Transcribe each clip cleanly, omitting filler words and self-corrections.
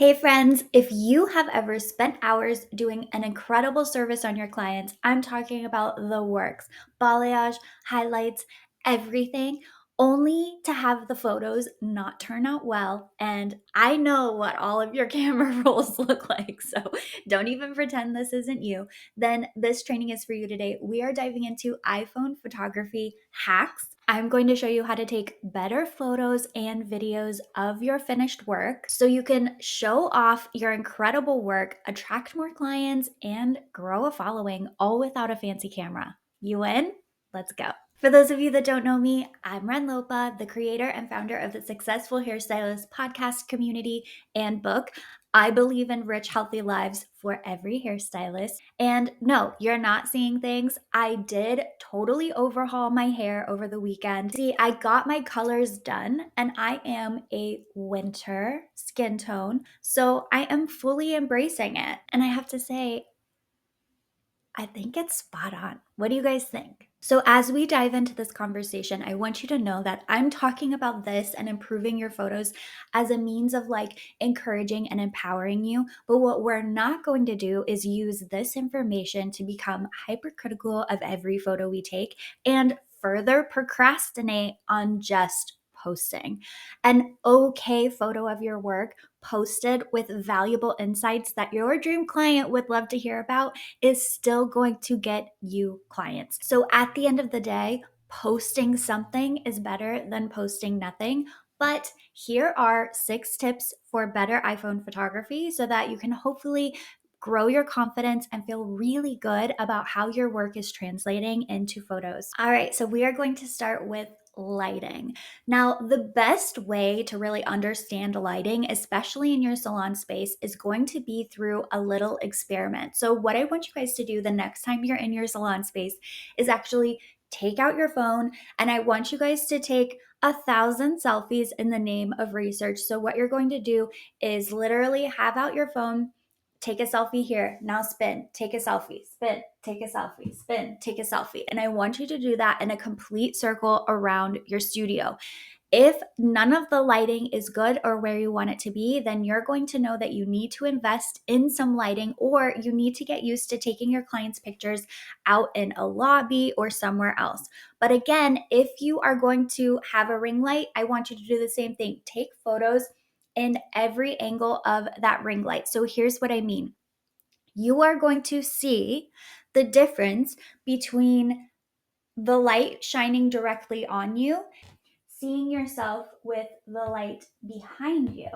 Hey friends, if you have ever spent hours doing an incredible service on your clients, I'm talking about the works, balayage, highlights, everything, only to have the photos not turn out well. And I know what all of your camera rolls look like, so don't even pretend this isn't you. Then this training is for you today. We are diving into iPhone photography hacks. I'm going to show you how to take better photos and videos of your finished work so you can show off your incredible work, attract more clients, and grow a following all without a fancy camera. You in? Let's go. For those of you that don't know me, I'm Lopa, the creator and founder of the Successful Hairstylist podcast community and book. I believe in rich, healthy lives for every hairstylist. And no, you're not seeing things. I did totally overhaul my hair over the weekend. See, I got my colors done and I am a winter skin tone. So I am fully embracing it. And I have to say, I think it's spot on. What do you guys think? So, as we dive into this conversation, I want you to know that I'm talking about this and improving your photos as a means of encouraging and empowering you. But what we're not going to do is use this information to become hypercritical of every photo we take and further procrastinate on just posting. An okay photo of your work posted with valuable insights that your dream client would love to hear about is still going to get you clients. So at the end of the day, posting something is better than posting nothing. But here are 6 tips for better iPhone photography so that you can hopefully grow your confidence and feel really good about how your work is translating into photos. All right, so we are going to start with lighting. Now, the best way to really understand lighting, especially in your salon space, is going to be through a little experiment. So, what I want you guys to do the next time you're in your salon space is actually take out your phone, and I want you guys to take 1,000 selfies in the name of research. So, what you're going to do is literally have out your phone. Take a selfie here. Now spin. Take a selfie. Spin. Take a selfie. Spin. Take a selfie. And I want you to do that in a complete circle around your studio. If none of the lighting is good or where you want it to be, then you're going to know that you need to invest in some lighting or you need to get used to taking your clients' pictures out in a lobby or somewhere else. But again, if you are going to have a ring light, I want you to do the same thing. Take photos in every angle of that ring light. So here's what I mean. You are going to see the difference between the light shining directly on you, seeing yourself with the light behind you.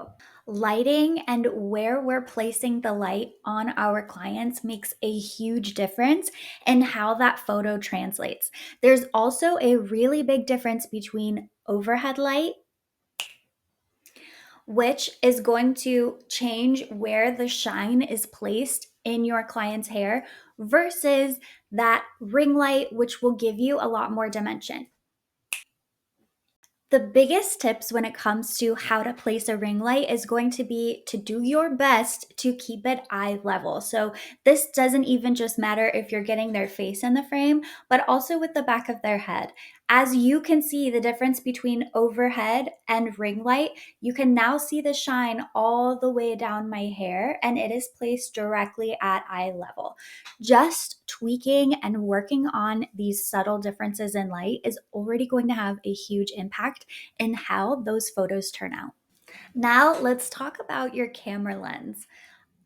Lighting and where we're placing the light on our clients makes a huge difference in how that photo translates. There's also a really big difference between overhead light, which is going to change where the shine is placed in your client's hair, versus that ring light, which will give you a lot more dimension. The biggest tips when it comes to how to place a ring light is going to be to do your best to keep it eye level. So this doesn't even just matter if you're getting their face in the frame, but also with the back of their head. As you can see the difference between overhead and ring light, you can now see the shine all the way down my hair, and it is placed directly at eye level. Just tweaking and working on these subtle differences in light is already going to have a huge impact in how those photos turn out. Now, let's talk about your camera lens.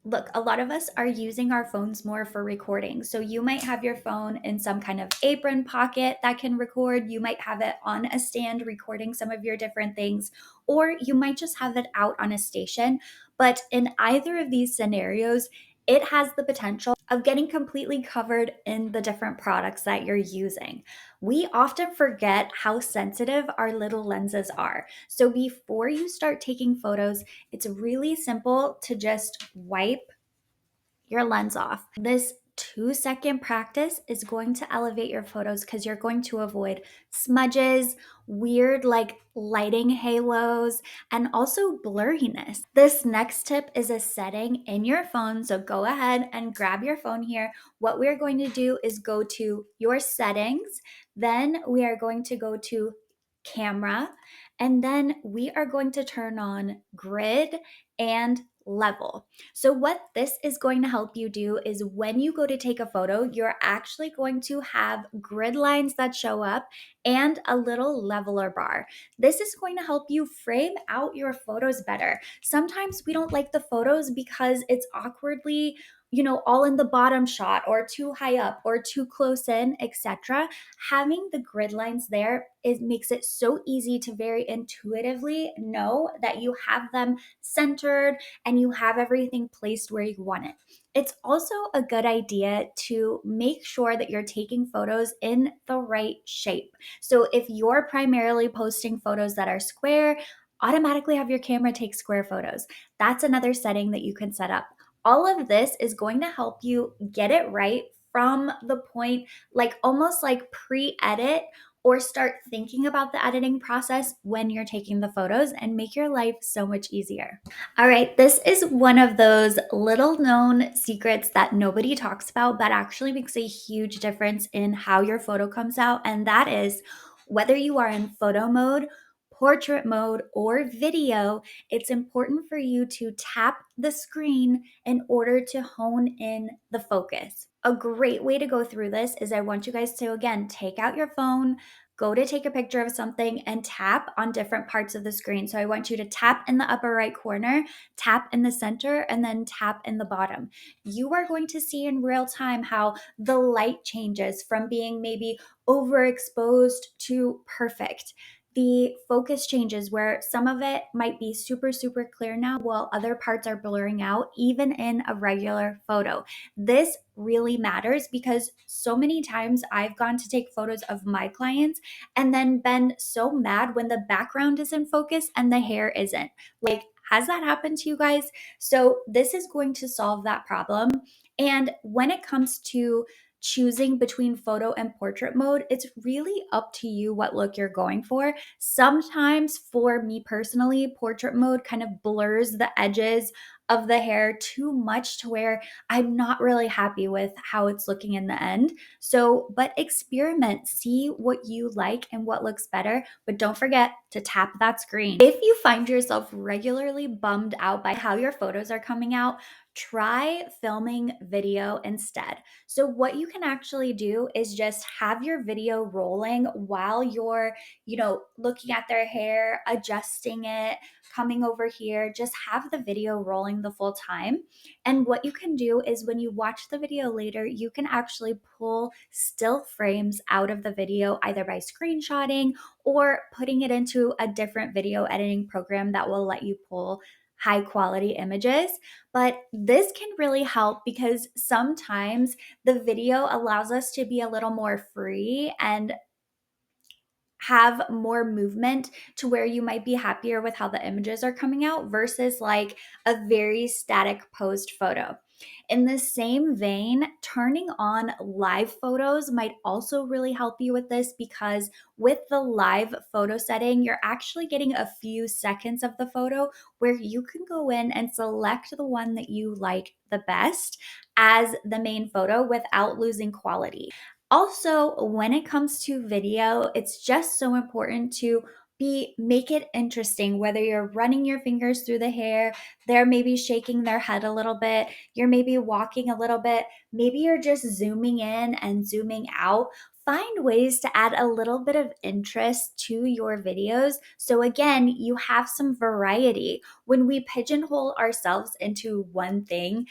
Look, a lot of us are using our phones more for recording. So you might have your phone in some kind of apron pocket that can record. You might have it on a stand recording some of your different things, or you might just have it out on a station. But in either of these scenarios, it has the potential of getting completely covered in the different products that you're using. We often forget how sensitive our little lenses are. So before you start taking photos, it's really simple to just wipe your lens off. This 2-second practice is going to elevate your photos because you're going to avoid smudges, weird lighting halos, and also blurriness. This next tip is a setting in your phone. So go ahead and grab your phone here. What we're going to do is go to your settings. Then we are going to go to camera, and then we are going to turn on grid and level. So, what this is going to help you do is when you go to take a photo, you're actually going to have grid lines that show up and a little leveler bar. This is going to help you frame out your photos better. Sometimes we don't like the photos because it's awkwardly, all in the bottom shot or too high up or too close in, etc. Having the grid lines there, it makes it so easy to very intuitively know that you have them centered and you have everything placed where you want it. It's also a good idea to make sure that you're taking photos in the right shape. So if you're primarily posting photos that are square, automatically have your camera take square photos. That's another setting that you can set up. All of this is going to help you get it right from the point, like almost like pre-edit or start thinking about the editing process when you're taking the photos and make your life so much easier. All right, this is one of those little known secrets that nobody talks about that actually makes a huge difference in how your photo comes out. And that is whether you are in photo mode, portrait mode, or video, it's important for you to tap the screen in order to hone in the focus. A great way to go through this is I want you guys to, again, take out your phone, go to take a picture of something and tap on different parts of the screen. So I want you to tap in the upper right corner, tap in the center, and then tap in the bottom. You are going to see in real time how the light changes from being maybe overexposed to perfect. The focus changes where some of it might be super, super clear now, while other parts are blurring out, even in a regular photo. This really matters because so many times I've gone to take photos of my clients and then been so mad when the background is in focus and the hair isn't. Like, has that happened to you guys? So, this is going to solve that problem. And when it comes to choosing between photo and portrait mode, it's really up to you what look you're going for. Sometimes, for me personally, portrait mode kind of blurs the edges of the hair too much to where I'm not really happy with how it's looking in the end. So, but experiment, see what you like and what looks better, but don't forget to tap that screen. If you find yourself regularly bummed out by how your photos are coming out, try filming video instead. So, what you can actually do is just have your video rolling while you're, looking at their hair, adjusting it, coming over here, just have the video rolling the full time. And what you can do is when you watch the video later, you can actually pull still frames out of the video either by screenshotting or putting it into a different video editing program that will let you pull high quality images. But this can really help because sometimes the video allows us to be a little more free and have more movement to where you might be happier with how the images are coming out versus like a very static posed photo. In the same vein, turning on live photos might also really help you with this because with the live photo setting, you're actually getting a few seconds of the photo where you can go in and select the one that you like the best as the main photo without losing quality. Also, when it comes to video, it's just so important to make it interesting, whether you're running your fingers through the hair, they're maybe shaking their head a little bit, you're maybe walking a little bit, maybe you're just zooming in and zooming out. Find ways to add a little bit of interest to your videos. So again, you have some variety. When we pigeonhole ourselves into one thing,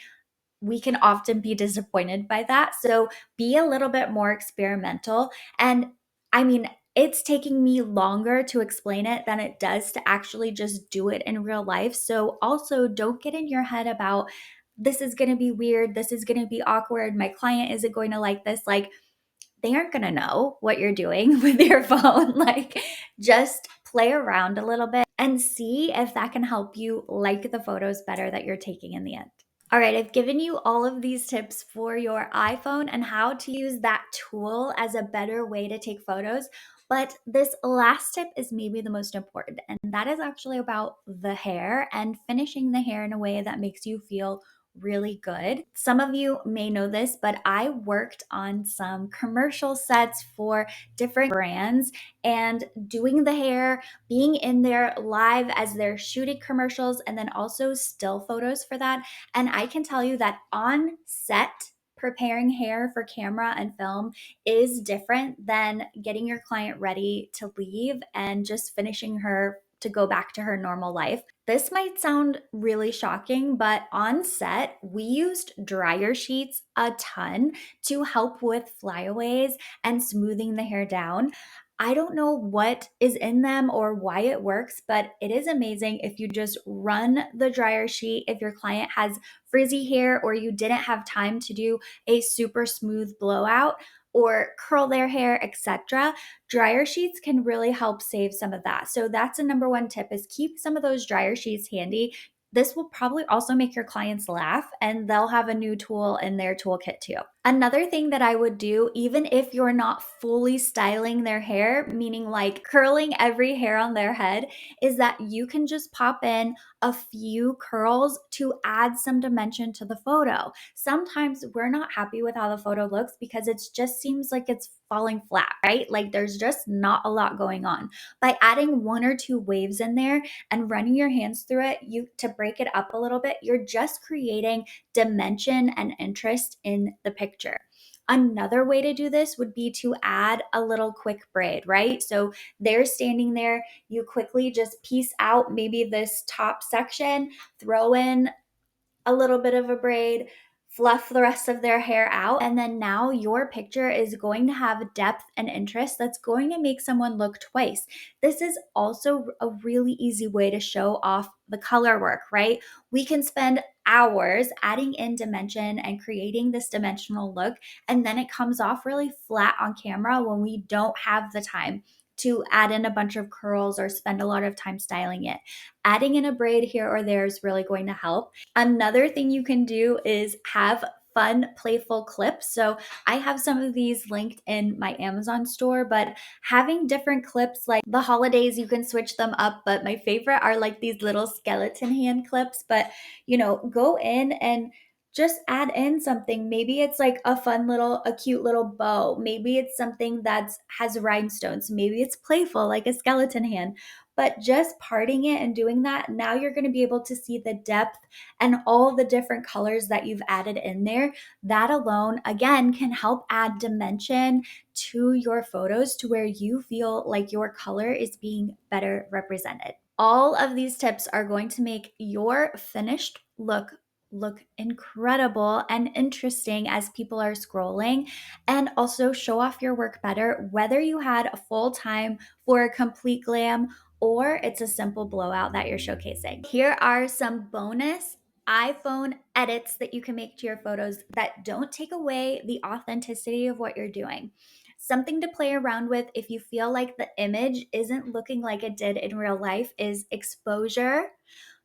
we can often be disappointed by that. So be a little bit more experimental. And I mean, it's taking me longer to explain it than it does to actually just do it in real life. So also don't get in your head about this is going to be weird. This is going to be awkward. My client isn't going to like this. Like, they aren't going to know what you're doing with your phone. Like, just play around a little bit and see if that can help you like the photos better that you're taking in the end. All right, I've given you all of these tips for your iPhone and how to use that tool as a better way to take photos. But this last tip is maybe the most important, and that is actually about the hair and finishing the hair in a way that makes you feel really good. Some of you may know this, but I worked on some commercial sets for different brands, and doing the hair, being in there live as they're shooting commercials, and then also still photos for that. And I can tell you that on set, preparing hair for camera and film is different than getting your client ready to leave and just finishing her to go back to her normal life. This might sound really shocking, but on set, we used dryer sheets a ton to help with flyaways and smoothing the hair down. I don't know what is in them or why it works, but it is amazing if you just run the dryer sheet. If your client has frizzy hair or you didn't have time to do a super smooth blowout or curl their hair, etc., dryer sheets can really help save some of that. So that's a number one tip, is keep some of those dryer sheets handy. This will probably also make your clients laugh, and they'll have a new tool in their toolkit too. Another thing that I would do, even if you're not fully styling their hair, meaning like curling every hair on their head, is that you can just pop in a few curls to add some dimension to the photo. Sometimes we're not happy with how the photo looks because it just seems like it's falling flat, right? Like there's just not a lot going on. By adding one or two waves in there and running your hands through it, you to break it up a little bit, you're just creating dimension and interest in the picture. Another way to do this would be to add a little quick braid, right? So they're standing there, you quickly just piece out maybe this top section, throw in a little bit of a braid, fluff the rest of their hair out, and then now your picture is going to have depth and interest that's going to make someone look twice. This is also a really easy way to show off the color work, right? We can spend hours adding in dimension and creating this dimensional look, and then it comes off really flat on camera when we don't have the time to add in a bunch of curls or spend a lot of time styling it. Adding in a braid here or there is really going to help. Another thing you can do is have fun, playful clips. So I have some of these linked in my Amazon store, but having different clips, like the holidays, you can switch them up. But my favorite are like these little skeleton hand clips. But, go in and just add in something. Maybe it's like a cute little bow. Maybe it's something that has rhinestones. Maybe it's playful, like a skeleton hand. But just parting it and doing that, now you're going to be able to see the depth and all the different colors that you've added in there. That alone, again, can help add dimension to your photos to where you feel like your color is being better represented. All of these tips are going to make your finished look incredible and interesting as people are scrolling, and also show off your work better, whether you had a full time for a complete glam or it's a simple blowout that you're showcasing. Here are some bonus iPhone edits that you can make to your photos that don't take away the authenticity of what you're doing. Something to play around with if you feel like the image isn't looking like it did in real life is exposure,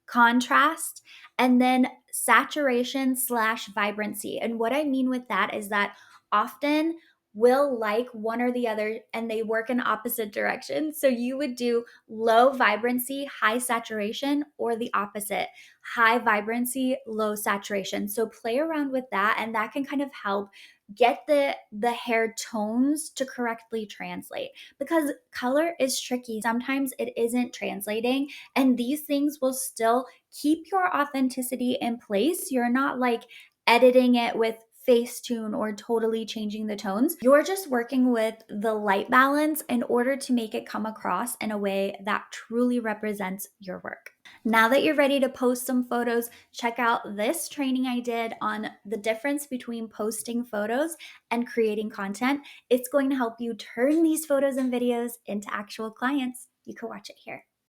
contrast, and then saturation/vibrancy. And what I mean with that is that often we'll like one or the other and they work in opposite directions. So you would do low vibrancy, high saturation, or the opposite, high vibrancy, low saturation. So play around with that, and that can kind of help get the hair tones to correctly translate, because color is tricky. Sometimes it isn't translating, and these things will still keep your authenticity in place. You're not like editing it with Facetune or totally changing the tones. You're just working with the light balance in order to make it come across in a way that truly represents your work. Now that you're ready to post some photos, check out this training I did on the difference between posting photos and creating content. It's going to help you turn these photos and videos into actual clients. You can watch it here.